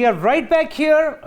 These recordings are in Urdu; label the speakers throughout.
Speaker 1: are right back here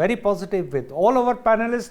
Speaker 1: very positive with all our panelists.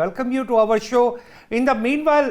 Speaker 1: welcome you to our show. In the meanwhile,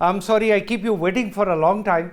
Speaker 1: I'm sorry I keep you waiting for a long time.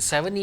Speaker 2: 7E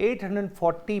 Speaker 1: 840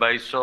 Speaker 3: 2200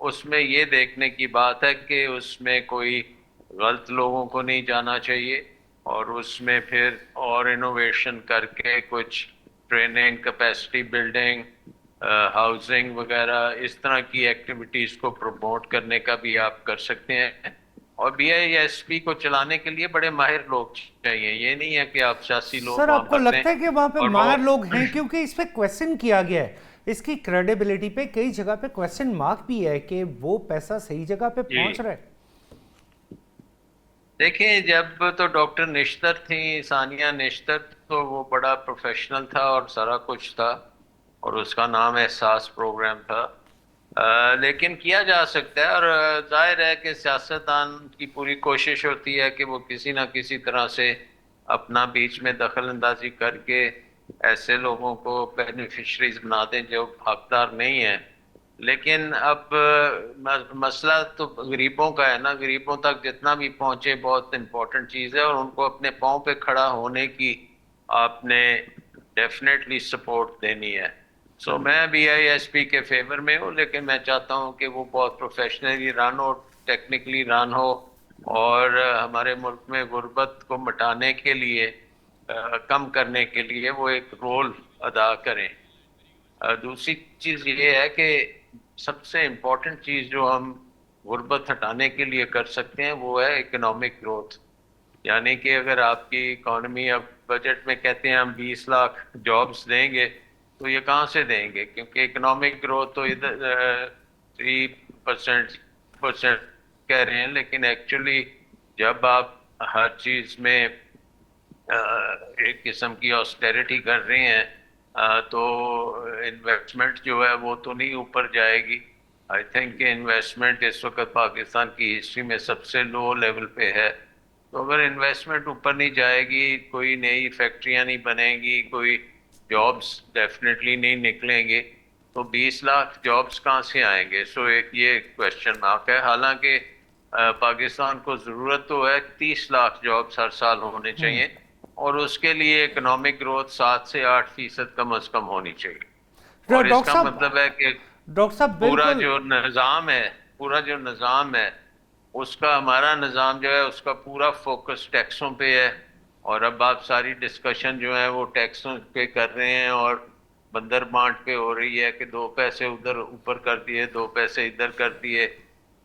Speaker 3: اس میں یہ دیکھنے کی بات ہے کہ اس میں کوئی غلط لوگوں کو نہیں جانا چاہیے، اور اس میں پھر اور انوویشن کر کے کچھ ٹریننگ، کیپیسٹی بلڈنگ، ہاؤسنگ وغیرہ اس طرح کی ایکٹیویٹیز کو پروموٹ کرنے کا بھی آپ کر سکتے ہیں. اور بی آئی ایس پی کو چلانے کے لیے بڑے ماہر لوگ چاہیے، یہ نہیں ہے کہ آپ سیاسی لوگ
Speaker 1: سر
Speaker 3: وہاں
Speaker 1: آپ کو
Speaker 3: پر دیں.
Speaker 1: لگتا ہے کہ وہاں پہ
Speaker 3: اور
Speaker 1: ماہر لوگ ہیں؟ کیونکہ اس پہ کویسچن کیا گیا ہے، اس کی کریڈیبلٹی پہ کئی جگہ پہ کویسچن مارک بھی ہے کہ وہ پیسہ صحیح جگہ پہ پہنچ رہا ہے.
Speaker 3: دیکھیں، جب تو ڈاکٹر نشتر تھیں، ثانیہ نشتر، تو وہ بڑا پروفیشنل تھا اور سارا کچھ تھا، اور اس کا نام احساس پروگرام تھا. لیکن کیا جا سکتا ہے، اور ظاہر ہے کہ سیاستدان کی پوری کوشش ہوتی ہے کہ وہ کسی نہ کسی طرح سے اپنا بیچ میں دخل اندازی کر کے ایسے لوگوں کو بینیفیشریز بنا دیں جو حقدار نہیں ہیں. لیکن اب مسئلہ تو غریبوں کا ہے نا، غریبوں تک جتنا بھی پہنچے بہت امپورٹنٹ چیز ہے، اور ان کو اپنے پاؤں پہ کھڑا ہونے کی آپ نے ڈیفینیٹلی سپورٹ دینی ہے. سو میں بی آئی ایس پی کے فیور میں ہوں، لیکن میں چاہتا ہوں کہ وہ بہت پروفیشنلی رن ہو، ٹیکنیکلی رن ہو، اور ہمارے ملک میں غربت کو مٹانے کے لیے، کم کرنے کے لیے وہ ایک رول ادا کریں. دوسری چیز یہ ہے کہ سب سے امپورٹنٹ چیز جو ہم غربت ہٹانے کے لیے کر سکتے ہیں وہ ہے اکنامک گروتھ. یعنی کہ اگر آپ کی اکانومی، اب بجٹ میں کہتے ہیں ہم 20 لاکھ جابز دیں گے، تو یہ کہاں سے دیں گے؟ کیونکہ اکنامک گروتھ تو ادھر 3% کہہ رہے ہیں، لیکن ایکچولی جب آپ ہر چیز میں ایک قسم کی آسٹیرٹی کر رہے ہیں تو انویسٹمنٹ جو ہے وہ تو نہیں اوپر جائے گی. آئی تھنک کہ انویسٹمنٹ اس وقت پاکستان کی ہسٹری میں سب سے لو لیول پہ ہے. تو اگر انویسٹمنٹ اوپر نہیں جائے گی، کوئی نئی فیکٹریاں نہیں بنیں گی، کوئی جابس ڈیفینیٹلی نہیں نکلیں گے، تو 20 لاکھ جابس کہاں سے آئیں گے؟ سو ایک یہ کویشچن مارک ہے. حالانکہ پاکستان کو ضرورت تو ہے 30 لاکھ جابس ہر سال ہونے چاہیے، اور اس کے لیے اکنامک گروتھ 7 سے 8% کم از کم ہونی چاہیے. اور اس کا مطلب ہے کہ
Speaker 1: ڈاکٹر صاحب
Speaker 3: پورا
Speaker 1: بالکل
Speaker 3: جو نظام ہے اس کا، ہمارا نظام جو ہے اس کا پورا فوکس ٹیکسوں پہ ہے. اور اب آپ ساری ڈسکشن جو ہے وہ ٹیکسوں پہ کر رہے ہیں، اور بندر بانٹ پہ ہو رہی ہے کہ 2 پیسے ادھر اوپر کر دیے، 2 پیسے ادھر کر دیے،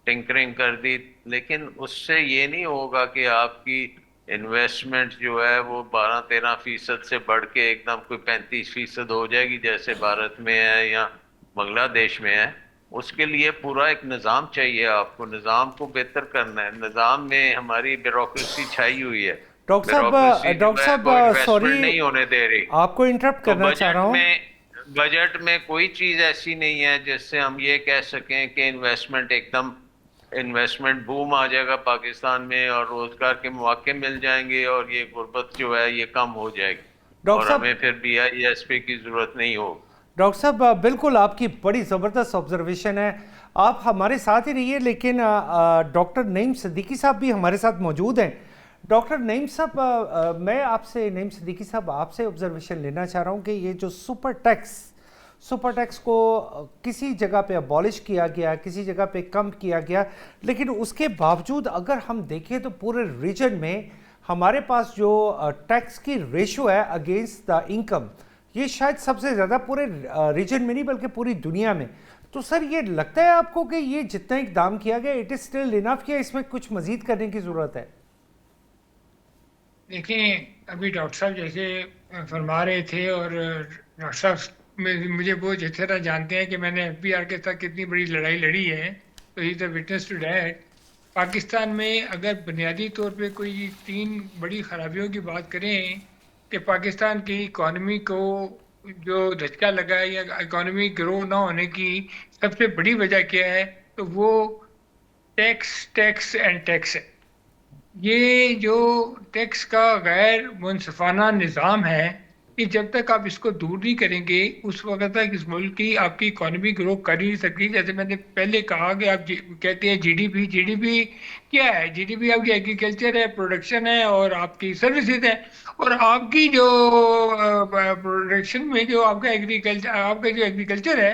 Speaker 3: ٹنکرنگ کر دی. لیکن اس سے یہ نہیں ہوگا کہ آپ کی انویسٹمنٹ جو ہے وہ 12-13% سے بڑھ کے ایک دم کوئی 35% ہو جائے گی جیسے بھارت میں ہے یا بنگلہ دیش میں ہے. اس کے لیے پورا ایک نظام چاہیے. آپ کو نظام کو بہتر کرنا ہے. نظام میں ہماری بیوروکریسی چھائی ہوئی ہے.
Speaker 1: ڈاکٹر صاحب سوری
Speaker 3: نہیں ہونے دے رہی.
Speaker 1: آپ کو انٹرپٹ کرنا چاہ رہا ہوں.
Speaker 3: بجٹ میں کوئی چیز ایسی نہیں ہے جس سے ہم یہ کہہ سکیں کہ انویسٹمنٹ بوم آ جائے گا پاکستان میں، اور روزگار کے مواقع مل جائیں گے، اور یہ غربت جو ہے یہ کم ہو جائے گی، اور ہمیں پھر بی آئی ایس پی کی ضرورت نہیں ہوگی.
Speaker 1: ڈاکٹر صاحب بالکل آپ کی بڑی زبردست آبزرویشن ہے. آپ ہمارے ساتھ ہی رہیے، لیکن ڈاکٹر نعیم صدیقی صاحب بھی ہمارے ساتھ موجود ہیں. ڈاکٹر نعیم صاحب، میں آپ سے، نعیم صدیقی صاحب، آپ سے آبزرویشن لینا چاہ رہا ہوں کہ یہ جو سپر ٹیکس کو کسی جگہ پہ ابالش کیا گیا، کسی جگہ پہ کم کیا گیا، لیکن اس کے باوجود اگر ہم دیکھیں تو پورے ریجن میں ہمارے پاس جو ٹیکس کی ریشو ہے اگینسٹ دا انکم، یہ شاید سب سے زیادہ پورے ریجن میں نہیں بلکہ پوری دنیا میں. تو سر یہ لگتا ہے آپ کو کہ یہ جتنا اقدام کیا گیا اٹ از اسٹل انف، کیا اس میں کچھ مزید کرنے کی ضرورت ہے؟
Speaker 4: دیکھیں، ابھی ڈاکٹر صاحب جیسے فرما رہے تھے، اور ڈاکٹر صاحب مجھے بہت اچھی طرح جانتے ہیں کہ میں نے ایف بی آر کے ساتھ کتنی بڑی لڑائی لڑی ہے، تو ہی is a witness to that. Pakistan میں اگر بنیادی طور پہ کوئی 3 بڑی خرابیوں کی بات کریں کہ پاکستان کی اکانومی کو جو دھچکا لگا ہے یا اکانومی گرو نہ ہونے کی سب سے بڑی وجہ کیا ہے، تو وہ ٹیکس ہے. یہ جو ٹیکس کا غیر منصفانہ نظام ہے، کہ جب تک آپ اس کو دور نہیں کریں گے اس وقت تک اس ملک کی آپ کی اکانومی گرو کر ہی نہیں سکتی. جیسے میں نے پہلے کہا کہ آپ کہتے ہیں جی ڈی پی کیا ہے؟ جی ڈی پی آپ کی ایگریکلچر ہے، پروڈکشن ہے، اور آپ کی سروسز ہے. اور آپ کی جو پروڈکشن میں جو آپ کا جو ایگریکلچر ہے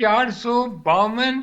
Speaker 4: 452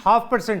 Speaker 1: 0.5%,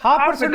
Speaker 1: 0.5%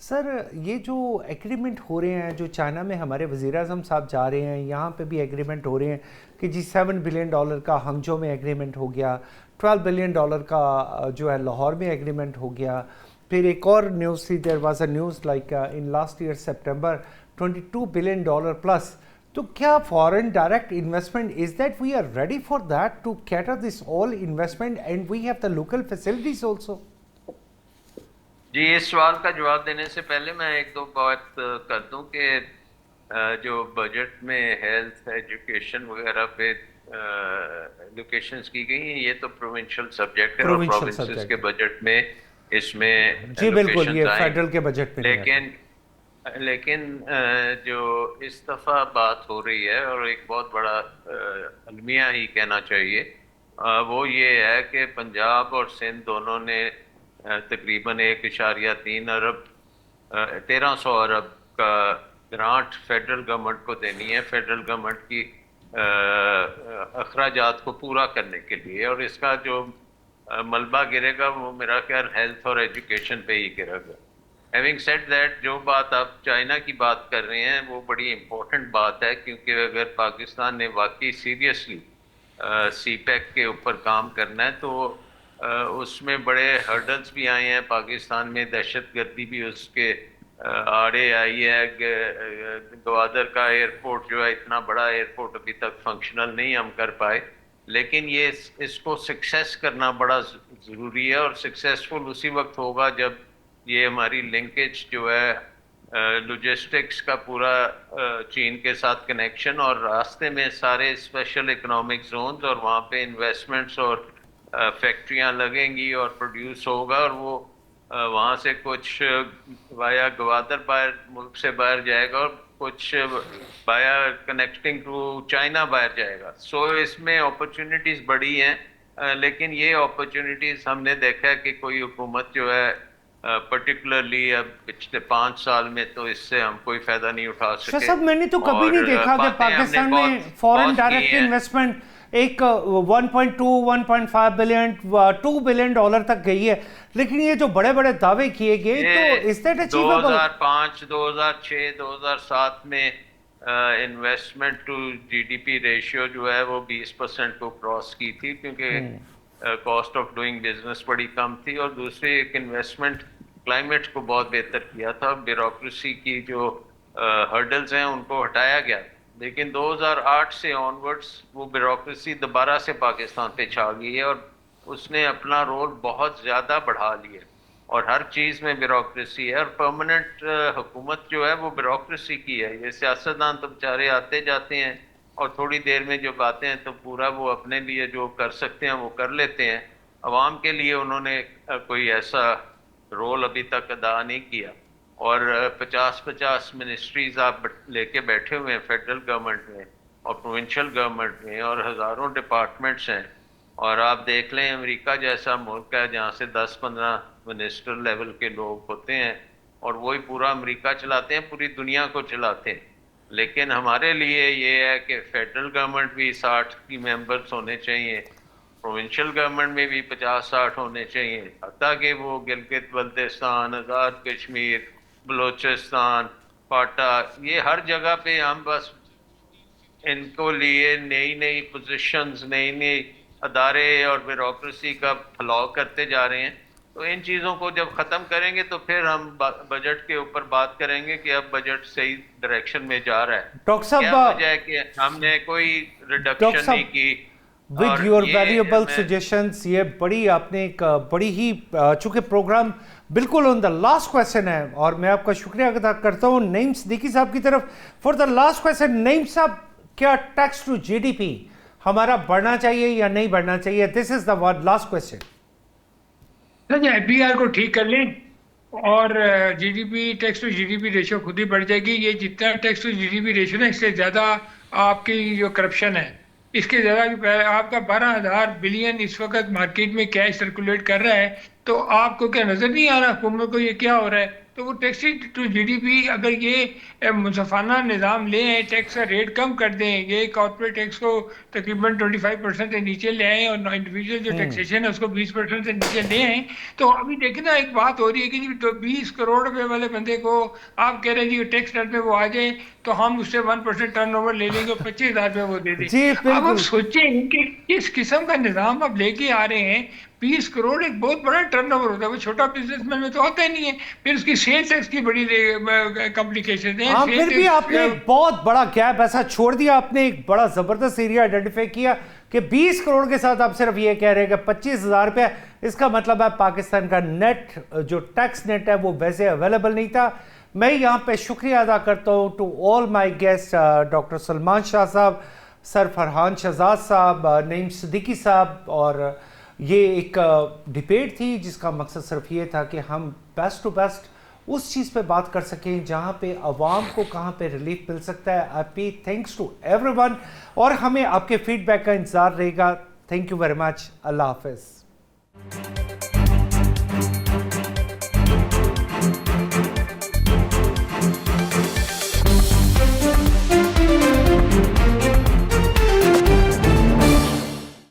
Speaker 1: سر یہ جو ایگریمنٹ ہو رہے ہیں جو چائنا میں ہمارے وزیر اعظم صاحب جا رہے ہیں یہاں پہ بھی ایگریمنٹ ہو رہے ہیں کہ جی $7 بلین کا ہنگجو میں ایگریمنٹ ہو گیا, $12 بلین کا جو ہے لاہور میں ایگریمنٹ ہو گیا. پھر ایک اور نیوز تھی, there was a news like in last year September $22 billion plus. تو کیا foreign direct investment is that we are ready for that to cater this all investment and we have the local facilities also?
Speaker 3: جی اس سوال کا جواب دینے سے پہلے میں ایک دو بات کر دوں کہ جو بجٹ میں ہیلتھ ایجوکیشن وغیرہ پہ لوکیشنز کی گئی ہیں یہ تو پروونشل سبجیکٹ ہے اور پروونسز کے بجٹ میں اس میں
Speaker 1: جی بالکل یہ فیڈرل کے بجٹ میں
Speaker 3: لیکن جو اس دفعہ بات ہو رہی ہے اور ایک بہت بڑا المیہ ہی کہنا چاہیے وہ یہ ہے کہ پنجاب اور سندھ دونوں نے تقریباً 1.3 ارب 1300 ارب کا گرانٹ فیڈرل گورنمنٹ کو دینی ہے فیڈرل گورنمنٹ کی اخراجات کو پورا کرنے کے لیے, اور اس کا جو ملبہ گرے گا وہ میرا خیال ہیلتھ اور ایجوکیشن پہ ہی گرے گا. ہیونگ سیڈ دیٹ جو بات آپ چائنا کی بات کر رہے ہیں وہ بڑی امپورٹنٹ بات ہے, کیونکہ اگر پاکستان نے واقعی سیریسلی سی پیک کے اوپر کام کرنا ہے تو اس میں بڑے ہرڈلز بھی آئے ہیں. پاکستان میں دہشت گردی بھی اس کے آڑے آئی ہے. گوادر کا ایئرپورٹ جو ہے اتنا بڑا ایئرپورٹ ابھی تک فنکشنل نہیں ہم کر پائے, لیکن یہ اس کو سکسیس کرنا بڑا ضروری ہے, اور سکسیسفل اسی وقت ہوگا جب یہ ہماری لنکیج جو ہے لوجسٹکس کا پورا چین کے ساتھ کنیکشن اور راستے میں سارے اسپیشل اکنامک زونز اور وہاں پہ انویسٹمنٹس اور فیکٹریاں لگیں گی اور پروڈیوس ہوگا, اور وہ وہاں سے کچھ وایا گوادر باہر ملک سے باہر جائے گا اور کچھ بایا کنیکٹنگ ٹو چائنا باہر جائے گا. سو اس میں اپرچونیٹیز بڑی ہیں, لیکن یہ اپرچونیٹیز ہم نے دیکھا ہے کہ کوئی حکومت جو ہے پرٹیکولرلی اب پچھلے 5 سال میں تو اس سے ہم کوئی فائدہ نہیں اٹھا سکے.
Speaker 1: صاحب میں نے تو کبھی نہیں دیکھا کہ پاکستان میں فورن ڈائریکٹ انویسٹمنٹ ایک 1.2 1.5 بلین $2 بلین تک گئی ہے, لیکن یہ جو بڑے بڑے دعوے کیے گئے تو اس دیٹ اچیویبل؟
Speaker 3: 2005 2006 2007 میں investment to G D P ratio جو ہے وہ 20% کو کراس کی تھی, کیونکہ کاسٹ آف ڈوئنگ بزنس بڑی کم تھی, اور دوسری ایک انویسٹمنٹ کلائمیٹ کو بہت بہتر کیا تھا. بیوروکریسی کی جو ہرڈلز ہیں ان کو ہٹایا گیا, لیکن 2008 سے آنورڈس وہ بیوروکریسی دوبارہ سے پاکستان پہ چھا گئی ہے اور اس نے اپنا رول بہت زیادہ بڑھا لیا, اور ہر چیز میں بیوروکریسی ہے, اور پرماننٹ حکومت جو ہے وہ بیوروکریسی کی ہے. یہ سیاستدان تو بیچارے آتے جاتے ہیں اور تھوڑی دیر میں جب آتے ہیں تو پورا وہ اپنے لیے جو کر سکتے ہیں وہ کر لیتے ہیں. عوام کے لیے انہوں نے کوئی ایسا رول ابھی تک ادا نہیں کیا, اور 50 منسٹریز آپ لے کے بیٹھے ہوئے ہیں فیڈرل گورنمنٹ میں اور پروونشل گورنمنٹ میں, اور ہزاروں ڈپارٹمنٹس ہیں. اور آپ دیکھ لیں امریکہ جیسا ملک ہے جہاں سے 10-15 منسٹر لیول کے لوگ ہوتے ہیں اور وہی پورا امریکہ چلاتے ہیں, پوری دنیا کو چلاتے ہیں. لیکن ہمارے لیے یہ ہے کہ فیڈرل گورنمنٹ بھی 60 کی ممبرس ہونے چاہیے, پروونشل گورنمنٹ میں بھی 50-60 ہونے چاہیے, حتیٰ کہ وہ گلگت بلتستان, آزاد کشمیر, بلوچستان, پاٹا, یہ ہر جگہ پہ ہم بس ان کو لیے نئی پوزیشنز نئی ادارے اور بیوروکریسی کا پھیلاؤ کرتے جا رہے ہیں. تو ان چیزوں کو جب ختم کریں گے تو پھر ہم بجٹ کے اوپر بات کریں گے کہ اب بجٹ صحیح ڈائریکشن میں جا رہا ہے.
Speaker 1: ڈاکٹر صاحب
Speaker 3: کیا وجہ ہے کہ ہم نے کوئی ریڈکشن نہیں کی.
Speaker 1: ود یور ویلیوبل سجیشنز, یہ بڑی آپ نے ایک بڑی ہی, چونکہ پروگرام بالکل آن دا لاسٹ کویسچن ہے اور میں آپ کا شکریہ ادا کرتا ہوں نعیم صدیقی صاحب کی طرف for the last question. Naeem صاحب, کیا tax to G D P ہمارا بڑھنا چاہیے یا نہیں بڑھنا چاہیے؟ This is the last question.
Speaker 4: F B R کو ٹھیک کر لیں اور G D P tax to G D P ratio خود ہی بڑھ جائے گی. یہ جتنا tax to G D P ratio ہے اس سے زیادہ آپ کی جو کرپشن ہے اس کے زیادہ آپ کا 12,000 بلین اس وقت مارکیٹ میں کیش سرکولیٹ کر رہا ہے, تو آپ کو کیا نظر نہیں آ رہا حکومت کو یہ کیا ہو رہا ہے؟ تو وہ tax to G D P اگر یہ منصفانہ نظام لے آئیں, ٹیکس کا ریٹ کم کر دیں, یہ کارپوریٹ ٹیکس کو تقریباً 25% سے نیچے لے آئیں اور انڈیویجول جو ٹیکسیشن ہے اس کو 20% سے نیچے لے آئیں, تو ابھی دیکھیں نا ایک بات ہو رہی ہے کہ جی 20 کروڑ روپے والے بندے کو آپ کہہ رہے ہیں جی ٹیکس نیٹ میں وہ آ جائے تو ہم اس سے 1% ٹرن اوور لے لیں گے, 25,000 روپے وہ دے دیں. اب آپ سوچیں کہ اس قسم کا نظام اب لے کے آ رہے ہیں, 20 کروڑ ایک بہت بڑا ٹرن اوور ہوتا ہے, وہ چھوٹا بزنس مین میں تو ہوتا ہی نہیں ہے. پھر اس کی سیل ٹیکس کی بڑی کمپلیکیشن ہے.
Speaker 1: ہاں پھر بھی آپ نے بہت بڑا گیپ ایسا چھوڑ دیا, آپ نے ایک بڑا زبردست ایریا آئیڈینٹیفائی کیا کہ 20 کروڑ کے ساتھ آپ صرف یہ کہہ رہے ہیں کہ 25,000 روپے. اس کا مطلب ہے پاکستان کا نیٹ جو ٹیکس نیٹ ہے وہ ویسے اویلیبل نہیں تھا. میں یہاں پہ شکریہ ادا کرتا ہوں to all my guest, doctor Salman Shah صاحب, سر فرحان شہزاد صاحب, نعیم صدیقی صاحب. اور یہ ایک ڈیبیٹ تھی جس کا مقصد صرف یہ تھا کہ ہم بیسٹ ٹو بیسٹ اس چیز پہ بات کر سکیں جہاں پہ عوام کو کہاں پہ ریلیف مل سکتا ہے. Happy thanks to every one, اور ہمیں آپ کے فیڈ بیک کا انتظار رہے گا. Thank you very much. اللہ حافظ.